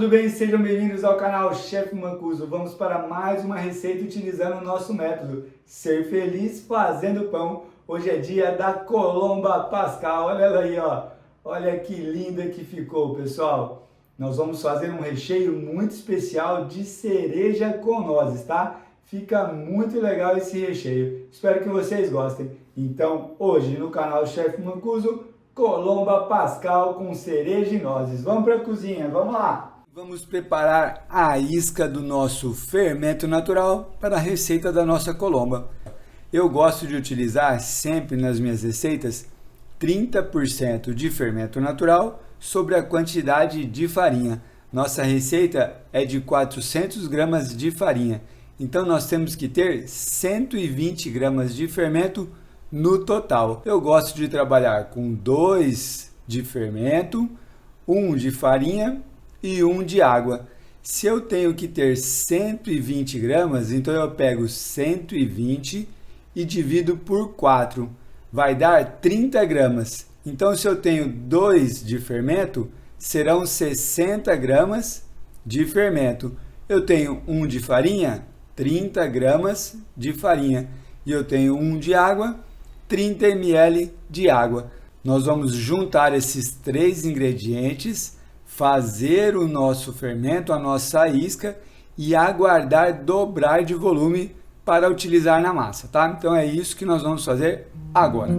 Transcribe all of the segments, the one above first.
tudo bem? Sejam bem-vindos ao canal Chef Mancuso. Vamos para mais uma receita utilizando o nosso método Ser Feliz Fazendo Pão. Hoje é dia da Colomba Pascal. Olha ela aí, ó. Olha que linda que ficou, pessoal. Nós vamos fazer um recheio muito especial de cereja com nozes, tá? Fica muito legal esse recheio. Espero que vocês gostem. Então, hoje no canal Chef Mancuso, Colomba Pascal com cereja e nozes. Vamos para a cozinha, vamos lá! Vamos preparar a isca do nosso fermento natural para a receita da nossa colomba. Eu gosto de utilizar sempre nas minhas receitas 30% de fermento natural sobre a quantidade de farinha. Nossa receita é de 400 gramas de farinha, então nós temos que ter 120 gramas de fermento no total. Eu gosto de trabalhar com 2 de fermento, 1 de farinha e 1 de água. Se eu tenho que ter 120 gramas, então eu pego 120 e divido por 4. Vai dar 30 gramas. Então, se eu tenho 2 de fermento, serão 60 gramas de fermento. Eu tenho 1 de farinha, 30 gramas de farinha. E eu tenho 1 de água, 30 ml de água. Nós vamos juntar esses 3 ingredientes, fazer o nosso fermento, a nossa isca e aguardar dobrar de volume para utilizar na massa, tá? Então é isso que nós vamos fazer agora.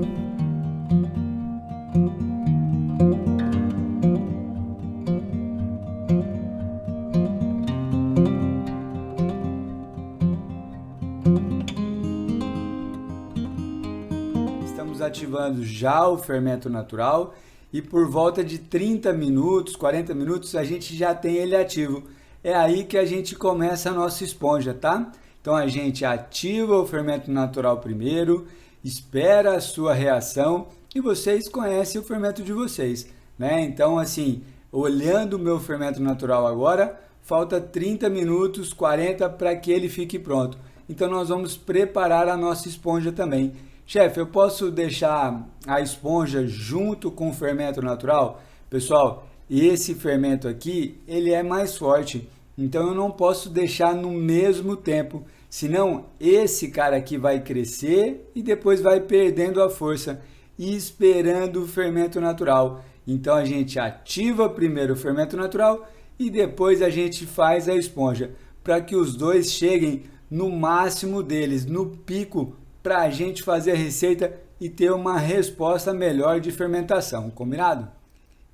Estamos ativando já o fermento natural e por volta de 30 minutos, 40 minutos, a gente já tem ele ativo. É aí que a gente começa a nossa esponja, tá? Então a gente ativa o fermento natural primeiro, espera a sua reação e vocês conhecem o fermento de vocês, né? Então assim, olhando o meu fermento natural agora, falta 30 minutos, 40 para que ele fique pronto. Então nós vamos preparar a nossa esponja também. Chefe, eu posso deixar a esponja junto com o fermento natural? Pessoal, esse fermento aqui, ele é mais forte, então eu não posso deixar no mesmo tempo, senão esse cara aqui vai crescer e depois vai perdendo a força e esperando o fermento natural. Então a gente ativa primeiro o fermento natural e depois a gente faz a esponja, para que os dois cheguem no máximo deles, no pico, para a gente fazer a receita e ter uma resposta melhor de fermentação, combinado?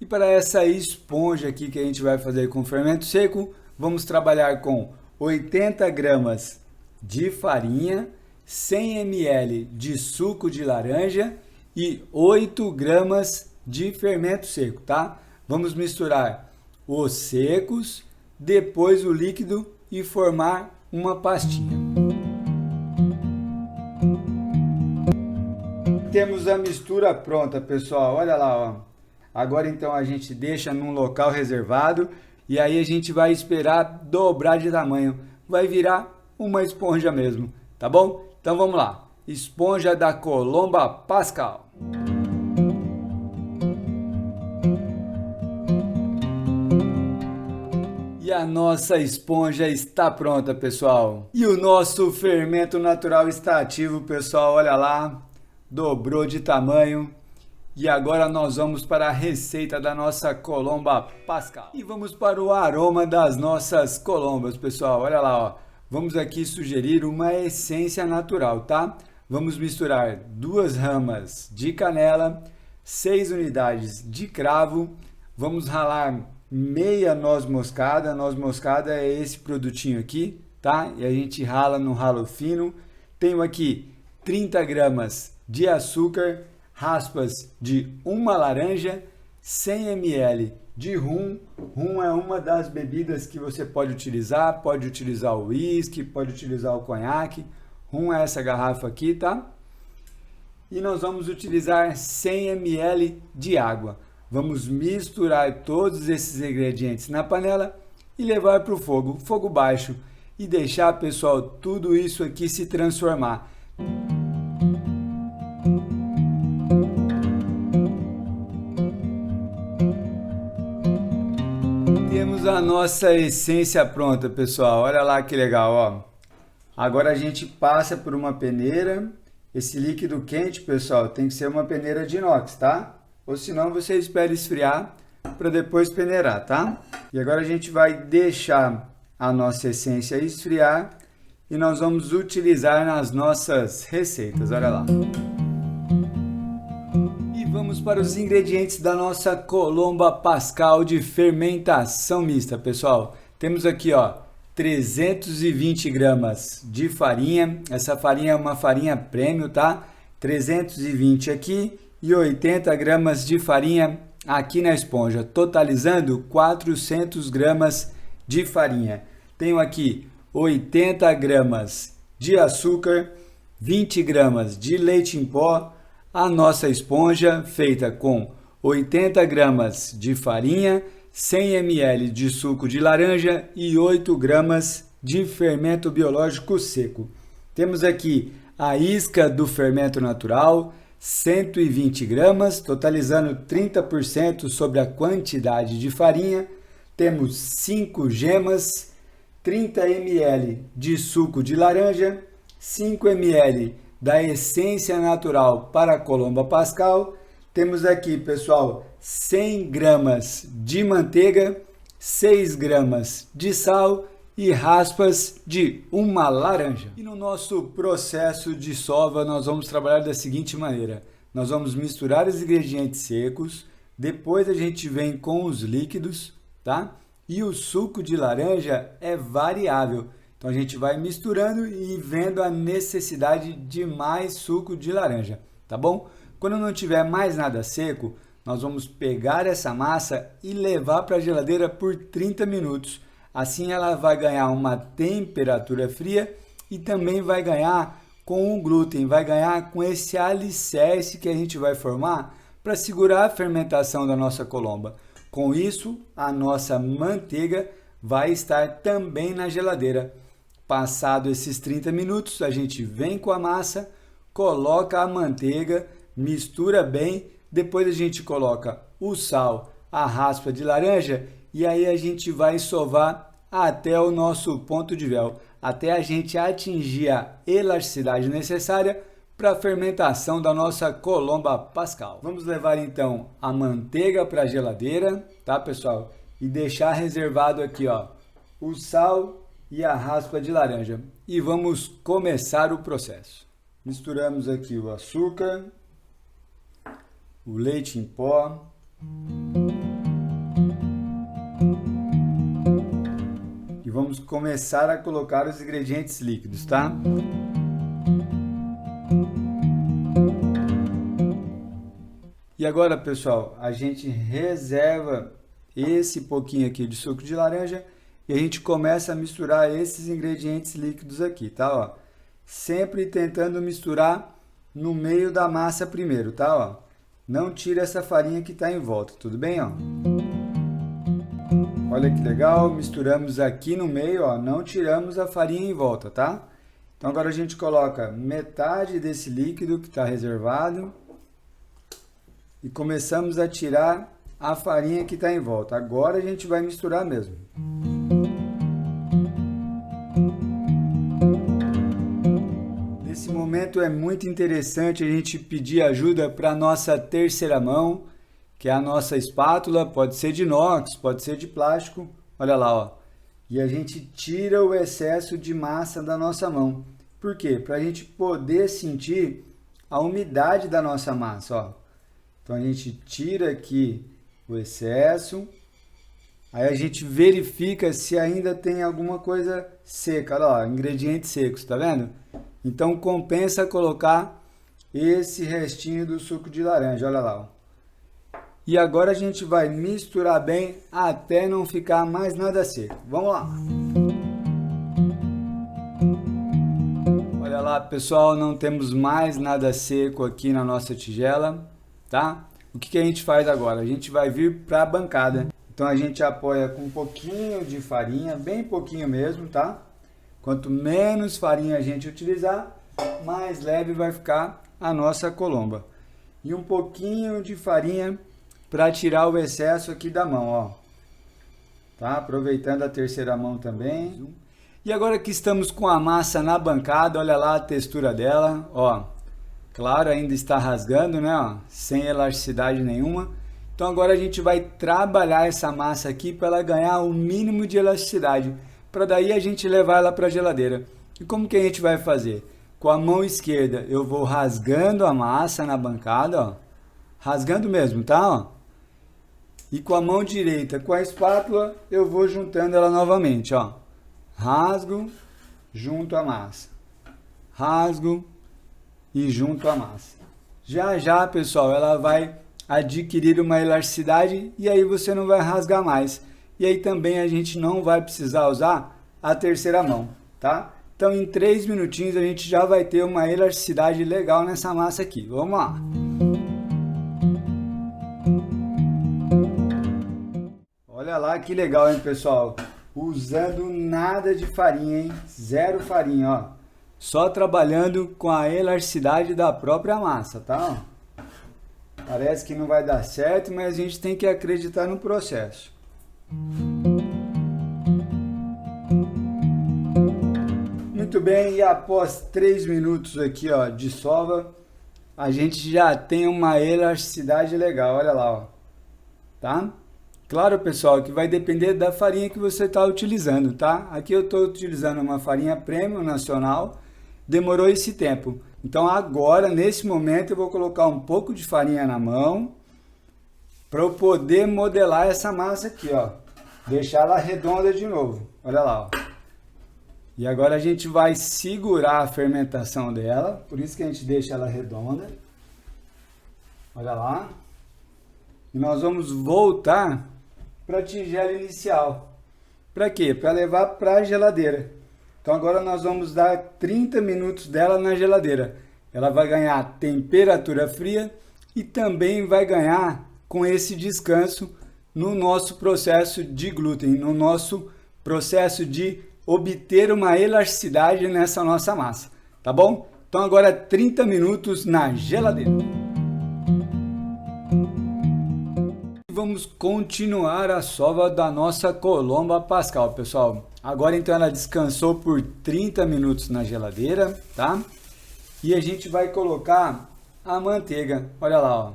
E para essa esponja aqui que a gente vai fazer com fermento seco, vamos trabalhar com 80 gramas de farinha, 100 ml de suco de laranja e 8 gramas de fermento seco, tá? Vamos misturar os secos, depois o líquido e formar uma pastinha. Temos a mistura pronta, pessoal, olha lá, ó. Agora então a gente deixa num local reservado e aí a gente vai esperar dobrar de tamanho, vai virar uma esponja mesmo, tá bom? Então vamos lá, esponja da Colomba Pascal. E a nossa esponja está pronta, pessoal. E o nosso fermento natural está ativo, pessoal, olha lá. Dobrou de tamanho e agora nós vamos para a receita da nossa Colomba Pascal. E vamos para o aroma das nossas colombas, pessoal. Olha lá, ó. Vamos aqui sugerir uma essência natural, tá? Vamos misturar 2 ramas de canela, 6 unidades de cravo. Vamos ralar meia noz moscada. A noz moscada é esse produtinho aqui, tá? E a gente rala no ralo fino. Tenho aqui 30 gramas de açúcar, raspas de uma laranja, 100 ml de rum. Rum é uma das bebidas que você pode utilizar o uísque, pode utilizar o conhaque. Rum é essa garrafa aqui, tá? E nós vamos utilizar 100 ml de água. Vamos misturar todos esses ingredientes na panela e levar para o fogo baixo, e deixar, pessoal, tudo isso aqui se transformar. Temos a nossa essência pronta, pessoal. Olha lá que legal, ó. Agora a gente passa por uma peneira. Esse líquido quente, pessoal, tem que ser uma peneira de inox, tá? Ou senão você espera esfriar para depois peneirar, tá? E agora a gente vai deixar a nossa essência esfriar e nós vamos utilizar nas nossas receitas. Olha lá. E vamos para os ingredientes da nossa Colomba Pascal de fermentação mista, pessoal. Temos aqui, ó, 320 gramas de farinha. Essa farinha é uma farinha premium, tá? 320 aqui e 80 gramas de farinha aqui na esponja, totalizando 400 gramas de farinha. Tenho aqui 80 gramas de açúcar, 20 gramas de leite em pó, a nossa esponja feita com 80 gramas de farinha, 100 ml de suco de laranja e 8 gramas de fermento biológico seco. Temos aqui a isca do fermento natural, 120 gramas, totalizando 30% sobre a quantidade de farinha. Temos 5 gemas, 30 ml de suco de laranja, 5 ml da essência natural para a Colomba Pascal. Temos aqui, pessoal, 100 gramas de manteiga, 6 gramas de sal e raspas de uma laranja. E no nosso processo de sova, nós vamos trabalhar da seguinte maneira. Nós vamos misturar os ingredientes secos, depois a gente vem com os líquidos, tá? E o suco de laranja é variável. Então a gente vai misturando e vendo a necessidade de mais suco de laranja, tá bom? Quando não tiver mais nada seco, nós vamos pegar essa massa e levar para a geladeira por 30 minutos. Assim ela vai ganhar uma temperatura fria e também vai ganhar com o glúten, vai ganhar com esse alicerce que a gente vai formar para segurar a fermentação da nossa colomba. Com isso, a nossa manteiga vai estar também na geladeira. Passado esses 30 minutos, a gente vem com a massa, coloca a manteiga, mistura bem, depois a gente coloca o sal, a raspa de laranja e aí a gente vai sovar até o nosso ponto de véu, até a gente atingir a elasticidade necessária para a fermentação da nossa Colomba Pascal. Vamos levar então a manteiga para a geladeira, tá, pessoal? E deixar reservado aqui, ó, o sal e a raspa de laranja. E vamos começar o processo. Misturamos aqui o açúcar, o leite em pó, e vamos começar a colocar os ingredientes líquidos, tá? E agora, pessoal, a gente reserva esse pouquinho aqui de suco de laranja e a gente começa a misturar esses ingredientes líquidos aqui, tá? Ó, sempre tentando misturar no meio da massa primeiro, tá? Ó, não tira essa farinha que está em volta, tudo bem? Ó? Olha que legal, misturamos aqui no meio, ó, não tiramos a farinha em volta, tá? Então agora a gente coloca metade desse líquido que está reservado e começamos a tirar a farinha que está em volta. Agora a gente vai misturar mesmo. Nesse momento é muito interessante a gente pedir ajuda para a nossa terceira mão, que é a nossa espátula, pode ser de inox, pode ser de plástico, olha lá, ó. E a gente tira o excesso de massa da nossa mão. Por quê? Para a gente poder sentir a umidade da nossa massa, ó. Então a gente tira aqui o excesso, aí a gente verifica se ainda tem alguma coisa seca, olha lá, ingredientes secos, tá vendo? Então compensa colocar esse restinho do suco de laranja, olha lá, ó. E agora a gente vai misturar bem até não ficar mais nada seco. Vamos lá! Olha lá, pessoal, não temos mais nada seco aqui na nossa tigela, tá? O que a gente faz agora? A gente vai vir para a bancada. Então a gente apoia com um pouquinho de farinha, bem pouquinho mesmo, tá? Quanto menos farinha a gente utilizar, mais leve vai ficar a nossa colomba. E um pouquinho de farinha para tirar o excesso aqui da mão, ó. tá? Aproveitando a terceira mão também. E agora que estamos com a massa na bancada, olha lá a textura dela, ó. Claro, ainda está rasgando, né, ó, sem elasticidade nenhuma. Então agora a gente vai trabalhar essa massa aqui para ela ganhar o mínimo de elasticidade, para daí a gente levar ela para a geladeira. E como que a gente vai fazer? Com a mão esquerda eu vou rasgando a massa na bancada, ó. Rasgando mesmo, tá? Ó. E com a mão direita, com a espátula, eu vou juntando ela novamente, ó. Rasgo, junto a massa. Rasgo e junto a massa. Já já, pessoal, ela vai adquirir uma elasticidade e aí você não vai rasgar mais. E aí também a gente não vai precisar usar a terceira mão, tá? Então em 3 minutinhos a gente já vai ter uma elasticidade legal nessa massa aqui. Vamos lá! Olha lá que legal, hein, pessoal? Usando nada de farinha, hein? Zero farinha, ó. Só trabalhando com a elasticidade da própria massa, tá? Parece que não vai dar certo, mas a gente tem que acreditar no processo. Muito bem, e após 3 minutos aqui, ó, de sova, a gente já tem uma elasticidade legal, olha lá, ó. Tá? Claro, pessoal, que vai depender da farinha que você está utilizando, tá? Aqui eu estou utilizando uma farinha premium nacional, demorou esse tempo. Então agora, nesse momento, eu vou colocar um pouco de farinha na mão para eu poder modelar essa massa aqui, ó. Deixar ela redonda de novo, olha lá, ó. E agora a gente vai segurar a fermentação dela, por isso que a gente deixa ela redonda. Olha lá. E nós vamos voltar para a tigela inicial. Para quê? Para levar para a geladeira. Então agora nós vamos dar 30 minutos dela na geladeira. Ela vai ganhar temperatura fria e também vai ganhar com esse descanso no nosso processo de glúten, no nosso processo de obter uma elasticidade nessa nossa massa, tá bom? Então agora 30 minutos na geladeira. Vamos continuar a sova da nossa Colomba Pascal, pessoal. Agora então ela descansou por 30 minutos na geladeira, tá? E a gente vai colocar a manteiga, olha lá, ó.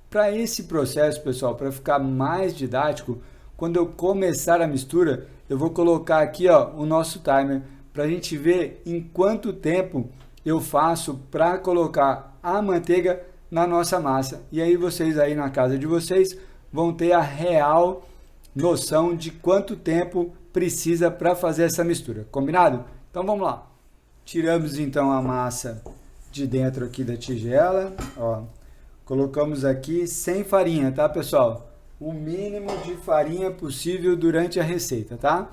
Para esse processo, pessoal, para ficar mais didático, quando eu começar a mistura, eu vou colocar aqui, ó, o nosso timer, para a gente ver em quanto tempo eu faço para colocar a manteiga na nossa massa. E aí vocês aí na casa de vocês vão ter a real noção de quanto tempo precisa para fazer essa mistura, combinado? Então vamos lá. Tiramos então a massa de dentro aqui da tigela, ó. Colocamos aqui sem farinha, tá, pessoal? O mínimo de farinha possível durante a receita, tá?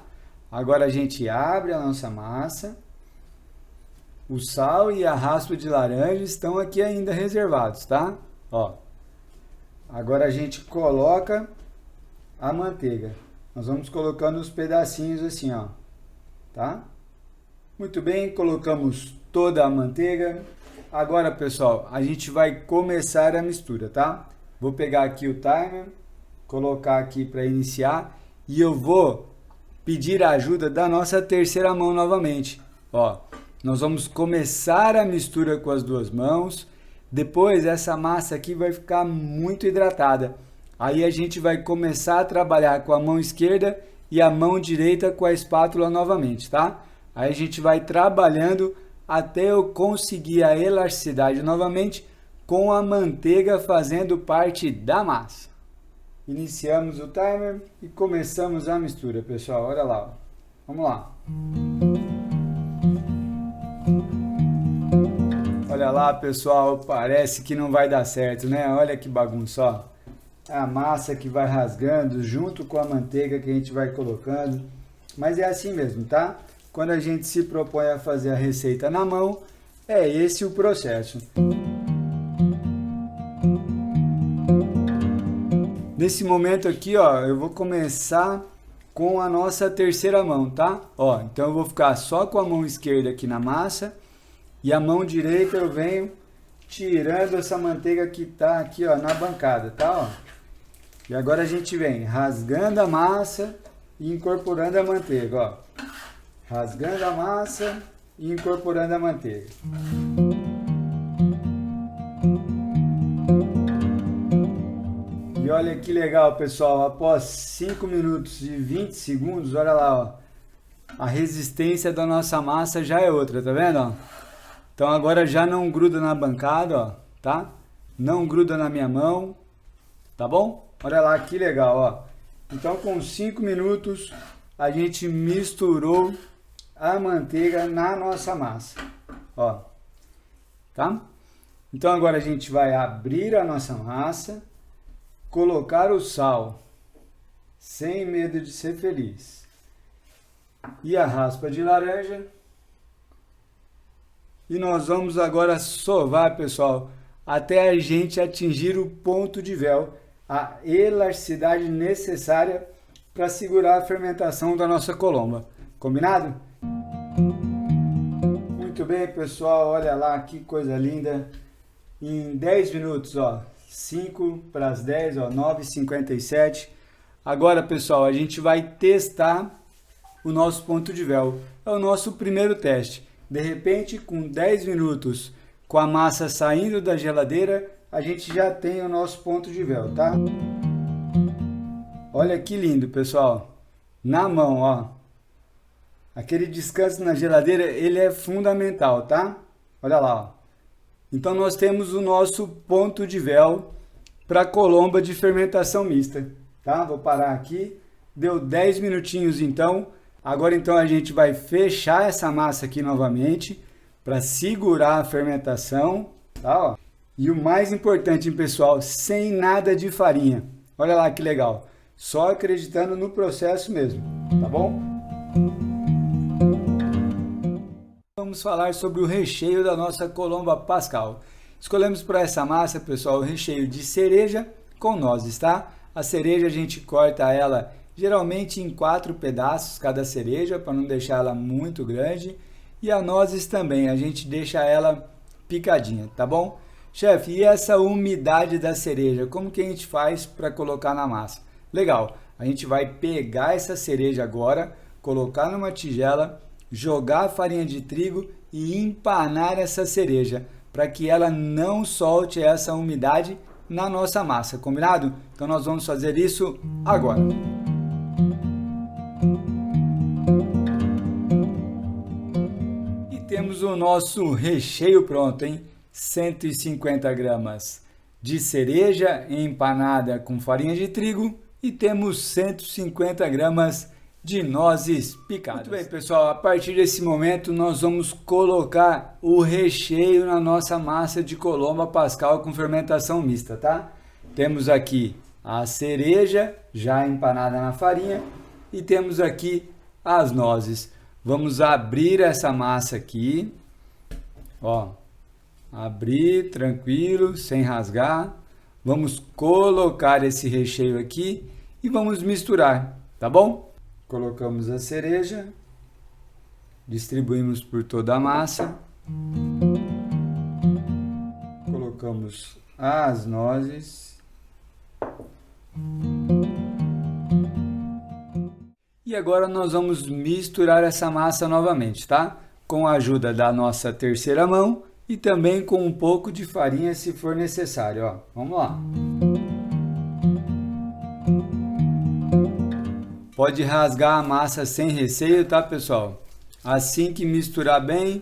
Agora a gente abre a nossa massa. O sal e a raspa de laranja estão aqui ainda reservados, tá? Ó. Agora a gente coloca a manteiga. Nós vamos colocando os pedacinhos assim, ó. Tá? Muito bem, colocamos toda a manteiga. Agora, pessoal, a gente vai começar a mistura, tá? Vou pegar aqui o timer, colocar aqui para iniciar e eu vou pedir a ajuda da nossa terceira mão novamente. Ó, nós vamos começar a mistura com as duas mãos. Depois essa massa aqui vai ficar muito hidratada. Aí a gente vai começar a trabalhar com a mão esquerda e a mão direita com a espátula novamente, tá? Aí a gente vai trabalhando até eu conseguir a elasticidade novamente com a manteiga fazendo parte da massa. Iniciamos o timer e começamos a mistura, pessoal. Olha lá. Vamos lá. Olha lá, pessoal, parece que não vai dar certo, né? Olha que bagunça, ó. A massa que vai rasgando junto com a manteiga que a gente vai colocando. Mas é assim mesmo, tá? Quando a gente se propõe a fazer a receita na mão, é esse o processo. Nesse momento aqui, ó, eu vou começar com a nossa terceira mão, tá? Ó, então eu vou ficar só com a mão esquerda aqui na massa. E a mão direita eu venho tirando essa manteiga que tá aqui, ó, na bancada, tá? Ó. E agora a gente vem rasgando a massa e incorporando a manteiga, ó. Rasgando a massa e incorporando a manteiga. E olha que legal, pessoal, após 5 minutos e 20 segundos, olha lá, ó, a resistência da nossa massa já é outra, tá vendo? Ó? Então agora já não gruda na bancada, ó, tá? Não gruda na minha mão, tá bom? Olha lá que legal, ó. Então com 5 minutos a gente misturou a manteiga na nossa massa, ó, tá? Então agora a gente vai abrir a nossa massa, colocar o sal, sem medo de ser feliz, e a raspa de laranja. E nós vamos agora sovar, pessoal, até a gente atingir o ponto de véu, a elasticidade necessária para segurar a fermentação da nossa colomba. Combinado? Muito bem, pessoal, olha lá que coisa linda. Em 10 minutos, ó, 5 para as 10, ó, 9h57. Agora, pessoal, a gente vai testar o nosso ponto de véu. É o nosso primeiro teste. De repente, com 10 minutos, com a massa saindo da geladeira, a gente já tem o nosso ponto de véu, tá? Olha que lindo, pessoal. Na mão, ó. Aquele descanso na geladeira, ele é fundamental, tá? Olha lá, ó. Então nós temos o nosso ponto de véu para colomba de fermentação mista, tá? Vou parar aqui. Deu 10 minutinhos então. Agora então a gente vai fechar essa massa aqui novamente para segurar a fermentação, tá? Ó. E o mais importante, pessoal, sem nada de farinha. Olha lá que legal. Só acreditando no processo mesmo, tá bom? Vamos falar sobre o recheio da nossa colomba pascal. Escolhemos para essa massa, pessoal, o recheio de cereja com nozes, tá? A cereja a gente corta ela geralmente em 4 pedaços cada cereja, para não deixar ela muito grande. E a nozes também, a gente deixa ela picadinha, tá bom? Chefe, e essa umidade da cereja, como que a gente faz para colocar na massa? Legal, a gente vai pegar essa cereja agora, colocar numa tigela, jogar a farinha de trigo e empanar essa cereja, para que ela não solte essa umidade na nossa massa, combinado? Então nós vamos fazer isso agora. E temos o nosso recheio pronto, hein? 150 gramas de cereja empanada com farinha de trigo e temos 150 gramas de nozes picadas. Muito bem, pessoal, a partir desse momento nós vamos colocar o recheio na nossa massa de colomba pascal com fermentação mista, tá? Temos aqui a cereja já empanada na farinha e temos aqui as nozes. Vamos abrir essa massa aqui, ó, abrir tranquilo, sem rasgar. Vamos colocar esse recheio aqui e vamos misturar, tá bom? Colocamos a cereja, distribuímos por toda a massa, colocamos as nozes e agora nós vamos misturar essa massa novamente, tá? Com a ajuda da nossa terceira mão e também com um pouco de farinha se for necessário, ó. Vamos lá. Pode rasgar a massa sem receio, tá, pessoal? Assim que misturar bem,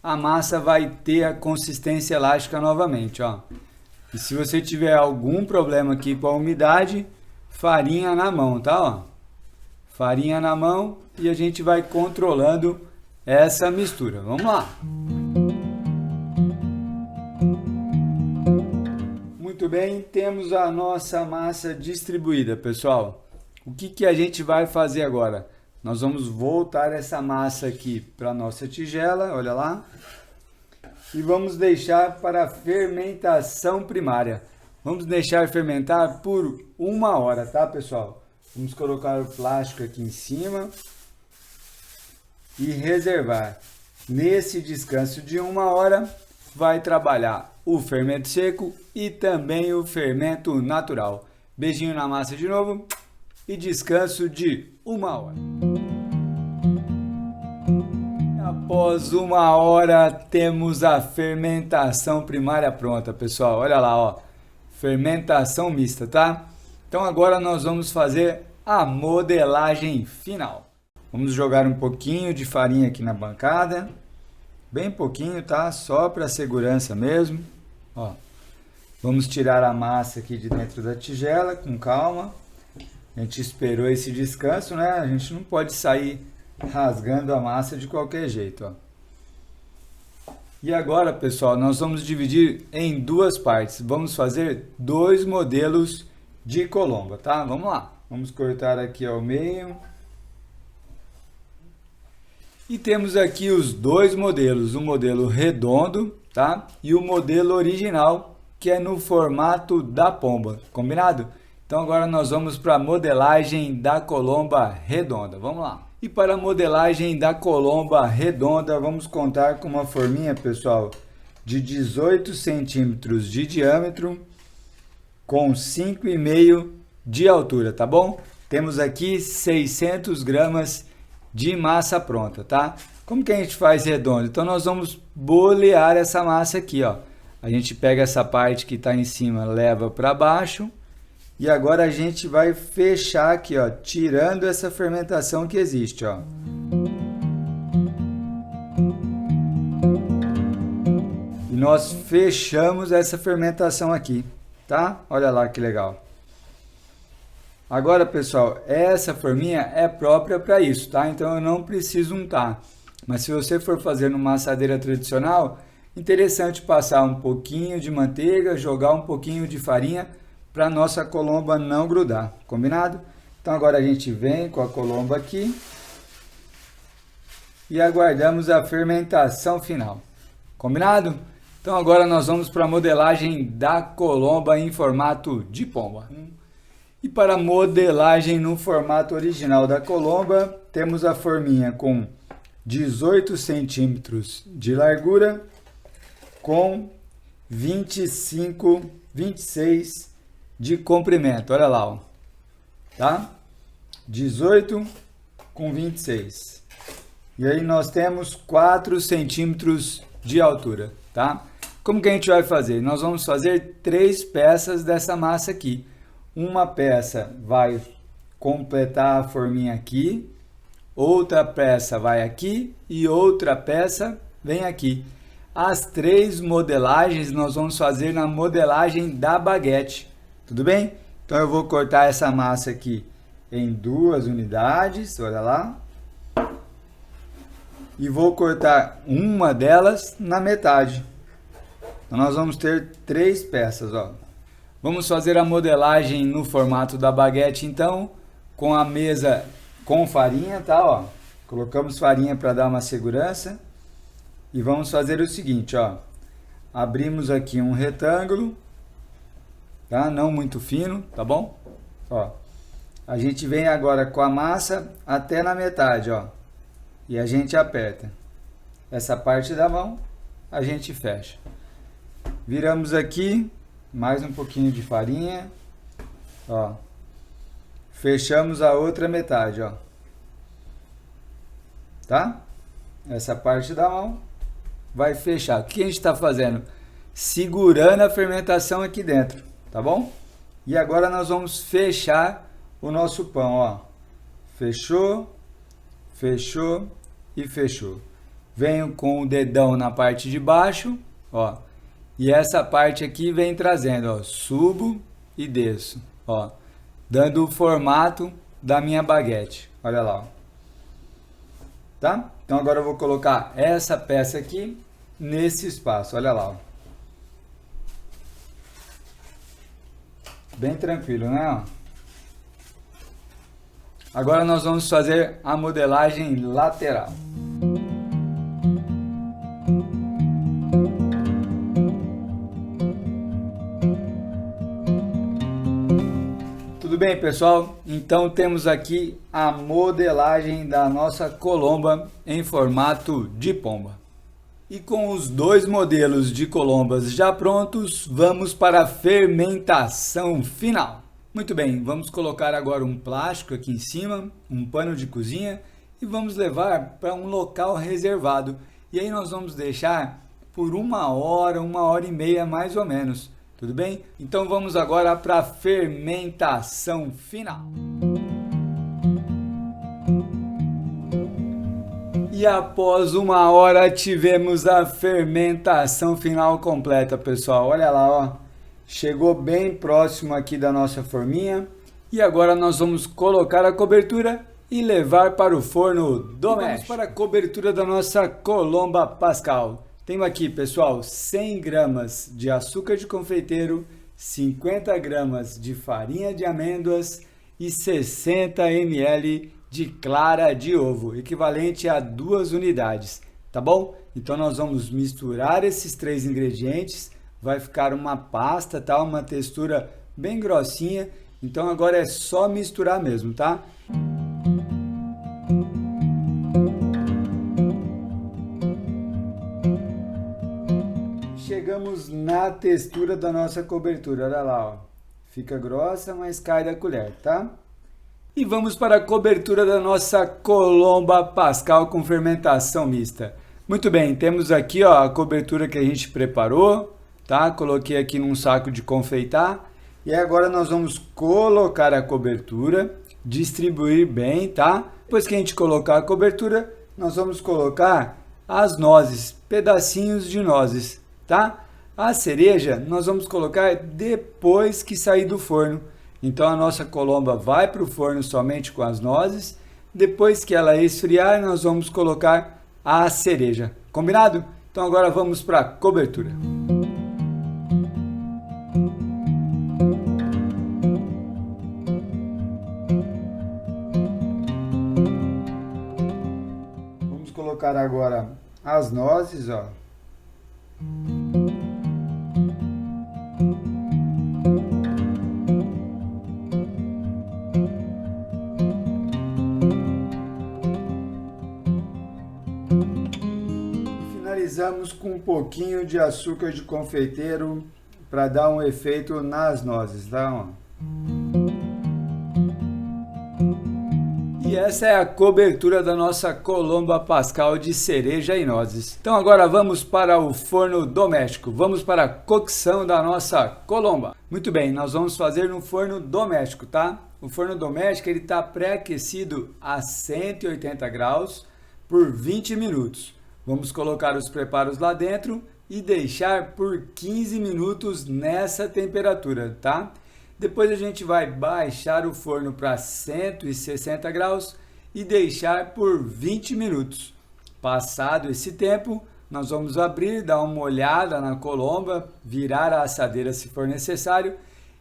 a massa vai ter a consistência elástica novamente, ó. E se você tiver algum problema aqui com a umidade, farinha na mão, tá, ó? Farinha na mão e a gente vai controlando essa mistura. Vamos lá. Muito bem, temos a nossa massa distribuída, pessoal. O que a gente vai fazer agora? Nós vamos voltar essa massa aqui para a nossa tigela, olha lá. E vamos deixar para a fermentação primária. Vamos deixar fermentar por 1 hora, tá, pessoal? Vamos colocar o plástico aqui em cima e reservar. Nesse descanso de 1 hora, vai trabalhar o fermento seco e também o fermento natural. Beijinho na massa de novo e descanso de 1 hora. Após 1 hora, temos a fermentação primária pronta, pessoal. Olha lá, ó, fermentação mista, tá? Então agora nós vamos fazer a modelagem final. Vamos jogar um pouquinho de farinha aqui na bancada, bem pouquinho, tá? Só para segurança mesmo. Ó, vamos tirar a massa aqui de dentro da tigela com calma. A gente esperou esse descanso, né? A gente não pode sair rasgando a massa de qualquer jeito, ó. E agora, pessoal, nós vamos dividir em 2 partes. Vamos fazer 2 modelos de colomba, tá? Vamos lá. Vamos cortar aqui ao meio. E temos aqui os 2 modelos, o modelo redondo, tá? E o modelo original, que é no formato da pomba, combinado? Então agora nós vamos para a modelagem da colomba redonda, vamos lá. E para a modelagem da colomba redonda, vamos contar com uma forminha, pessoal, de 18 centímetros de diâmetro, com 5,5 de altura, tá bom? Temos aqui 600 gramas de massa pronta, tá? Como que a gente faz redondo? Então nós vamos bolear essa massa aqui, ó. A gente pega essa parte que está em cima, leva para baixo. E agora a gente vai fechar aqui, ó, tirando essa fermentação que existe, ó. E nós fechamos essa fermentação aqui, tá? Olha lá que legal. Agora, pessoal, essa forminha é própria para isso, tá? Então eu não preciso untar. Mas se você for fazer numa assadeira tradicional, interessante passar um pouquinho de manteiga, jogar um pouquinho de farinha para nossa colomba não grudar, combinado? Então agora a gente vem com a colomba aqui e aguardamos a fermentação final, combinado? Então agora nós vamos para a modelagem da colomba em formato de pomba. E para a modelagem no formato original da colomba, temos a forminha com 18 centímetros de largura, com 26 de comprimento, olha lá, ó, tá? 18 com 26. E aí nós temos 4 centímetros de altura, tá? Como que a gente vai fazer? Nós vamos fazer 3 peças dessa massa aqui. Uma peça vai completar a forminha aqui, outra peça vai aqui e outra peça vem aqui. As 3 modelagens nós vamos fazer na modelagem da baguete. Tudo bem? Então eu vou cortar essa massa aqui em 2 unidades, olha lá. E vou cortar uma delas na metade. Então nós vamos ter 3 peças, ó. Vamos fazer a modelagem no formato da baguete, então, com a mesa com farinha, tá, ó. Colocamos farinha para dar uma segurança. E vamos fazer o seguinte, ó. Abrimos aqui um retângulo, tá? Não muito fino, tá bom? Ó, a gente vem agora com a massa até na metade, ó, e a gente aperta. Essa parte da mão, a gente fecha. Viramos aqui, mais um pouquinho de farinha, ó. Fechamos a outra metade, ó. Tá? Essa parte da mão vai fechar. O que a gente está fazendo? Segurando a fermentação aqui dentro. Tá bom? E agora nós vamos fechar o nosso pão, ó. Fechou, fechou e fechou. Venho com o dedão na parte de baixo, ó. E essa parte aqui vem trazendo, ó. Subo e desço, ó. Dando o formato da minha baguete. Olha lá, ó. Tá? Então agora eu vou colocar essa peça aqui nesse espaço. Olha lá, ó. Bem tranquilo, né? Agora nós vamos fazer a modelagem lateral. Tudo bem, pessoal? Então temos aqui a modelagem da nossa colomba em formato de pomba. E com os 2 modelos de colombas já prontos, vamos para a fermentação final. Muito bem, vamos colocar agora um plástico aqui em cima, um pano de cozinha e vamos levar para um local reservado. E aí nós vamos deixar por 1 hora e meia mais ou menos, tudo bem? Então vamos agora para a fermentação final. E após 1 hora tivemos a fermentação final completa, pessoal. Olha lá, ó. Chegou bem próximo aqui da nossa forminha. E agora nós vamos colocar a cobertura e levar para o forno doméstico. Vamos para a cobertura da nossa Colomba Pascal. Tenho aqui, pessoal, 100 gramas de açúcar de confeiteiro, 50 gramas de farinha de amêndoas e 60 ml de clara de ovo, equivalente a 2 unidades, tá bom? Então nós vamos misturar esses 3 ingredientes, vai ficar uma pasta, tá? Uma textura bem grossinha, então agora é só misturar mesmo, tá? Chegamos na textura da nossa cobertura, olha lá, ó. Fica grossa, mas cai da colher, tá? E vamos para a cobertura da nossa Colomba Pascal com fermentação mista. Muito bem, temos aqui, ó, a cobertura que a gente preparou, tá? Coloquei aqui num saco de confeitar. E agora nós vamos colocar a cobertura, distribuir bem, tá? Depois que a gente colocar a cobertura, nós vamos colocar as nozes, pedacinhos de nozes, tá? A cereja nós vamos colocar depois que sair do forno. Então a nossa colomba vai para o forno somente com as nozes. Depois que ela esfriar, nós vamos colocar a cereja. Combinado? Então agora vamos para a cobertura. Vamos colocar agora as nozes, ó. Finalizamos com um pouquinho de açúcar de confeiteiro para dar um efeito nas nozes, tá? E essa é a cobertura da nossa Colomba Pascal de cereja e nozes. Então agora vamos para o forno doméstico. Vamos para a cocção da nossa colomba. Muito bem, nós vamos fazer no forno doméstico, tá? O forno doméstico ele está pré-aquecido a 180 graus por 20 minutos. Vamos colocar os preparos lá dentro e deixar por 15 minutos nessa temperatura, tá? Depois a gente vai baixar o forno para 160 graus e deixar por 20 minutos. Passado esse tempo, nós vamos abrir, dar uma olhada na colomba, virar a assadeira se for necessário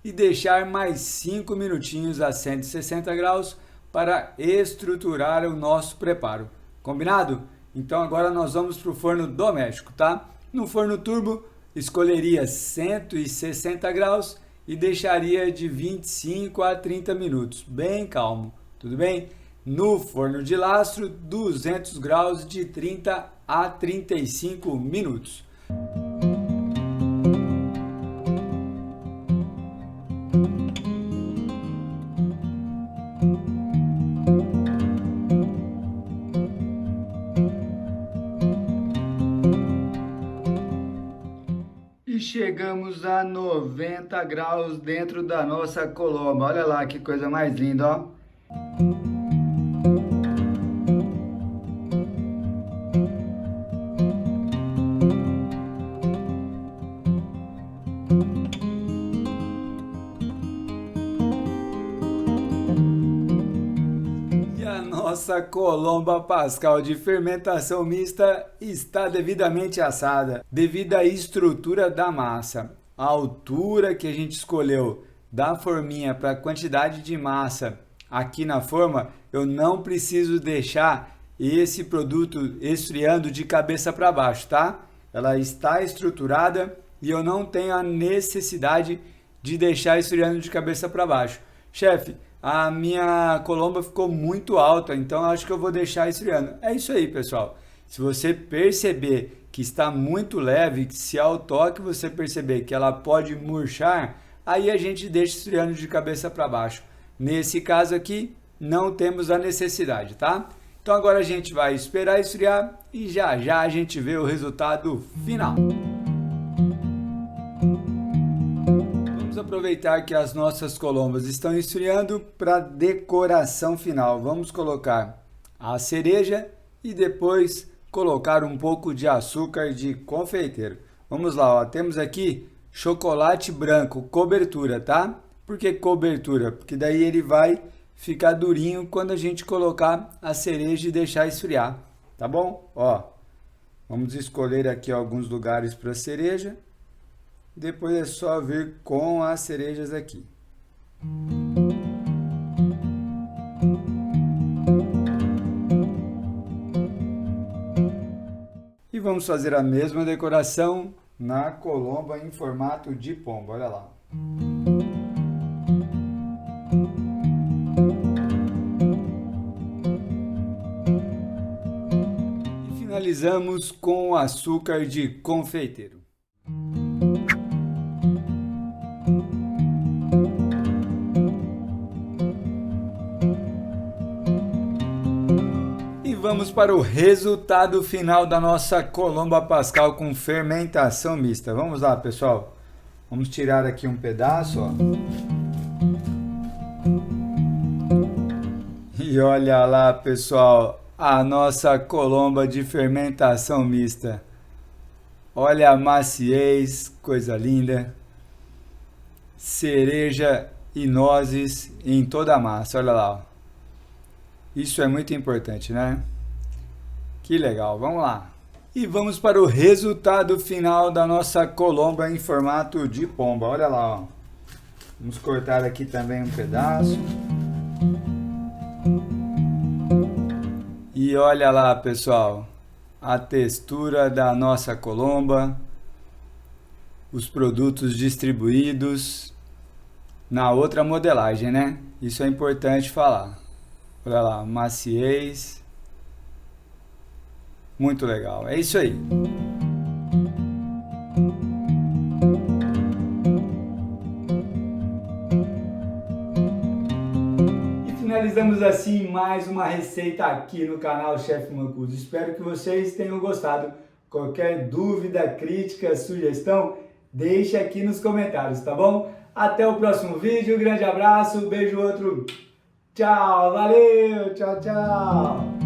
e deixar mais 5 minutinhos a 160 graus para estruturar o nosso preparo. Combinado? Então agora nós vamos para o forno doméstico, tá? No forno turbo, escolheria 160 graus e deixaria de 25 a 30 minutos, bem calmo, tudo bem? No forno de lastro, 200 graus de 30 a 35 minutos. E chegamos a 90 graus dentro da nossa colomba. Olha lá que coisa mais linda, ó. E a nossa Colomba Pascal de fermentação mista está devidamente assada, devido à estrutura da massa. A altura que a gente escolheu da forminha para a quantidade de massa aqui na forma, eu não preciso deixar esse produto esfriando de cabeça para baixo, tá? Ela está estruturada e eu não tenho a necessidade de deixar esfriando de cabeça para baixo. Chefe, a minha colomba ficou muito alta, então acho que eu vou deixar esfriando. É isso aí, pessoal. Se você perceber que está muito leve, se ao toque você perceber que ela pode murchar, aí a gente deixa esfriando de cabeça para baixo. Nesse caso aqui, não temos a necessidade, tá? Então agora a gente vai esperar esfriar e já já a gente vê o resultado final. Vamos aproveitar que as nossas colombas estão esfriando para decoração final. Vamos colocar a cereja e depois colocar um pouco de açúcar de confeiteiro. Vamos lá, ó, temos aqui chocolate branco, cobertura, tá? Por que cobertura? Porque daí ele vai ficar durinho quando a gente colocar a cereja e deixar esfriar, tá bom? Ó, vamos escolher aqui alguns lugares para cereja. Depois é só vir com as cerejas aqui. E vamos fazer a mesma decoração na colomba em formato de pombo, olha lá. E finalizamos com o açúcar de confeiteiro. Vamos para o resultado final da nossa colomba pascal com fermentação mista. Vamos lá, pessoal. Vamos tirar aqui um pedaço, ó. E olha lá, pessoal, a nossa colomba de fermentação mista. Olha a maciez, coisa linda. Cereja e nozes em toda a massa, olha lá, ó. Isso é muito importante, né? Que legal, vamos lá. E vamos para o resultado final da nossa colomba em formato de pomba. Olha lá, ó. Vamos cortar aqui também um pedaço. E olha lá, pessoal, a textura da nossa colomba, os produtos distribuídos na outra modelagem, né? Isso é importante falar. Olha lá, maciez. Muito legal, é isso aí. E finalizamos assim mais uma receita aqui no canal Chef Mancuso. Espero que vocês tenham gostado. Qualquer dúvida, crítica, sugestão, deixe aqui nos comentários, tá bom? Até o próximo vídeo, grande abraço, beijo outro. Tchau, valeu, tchau, tchau.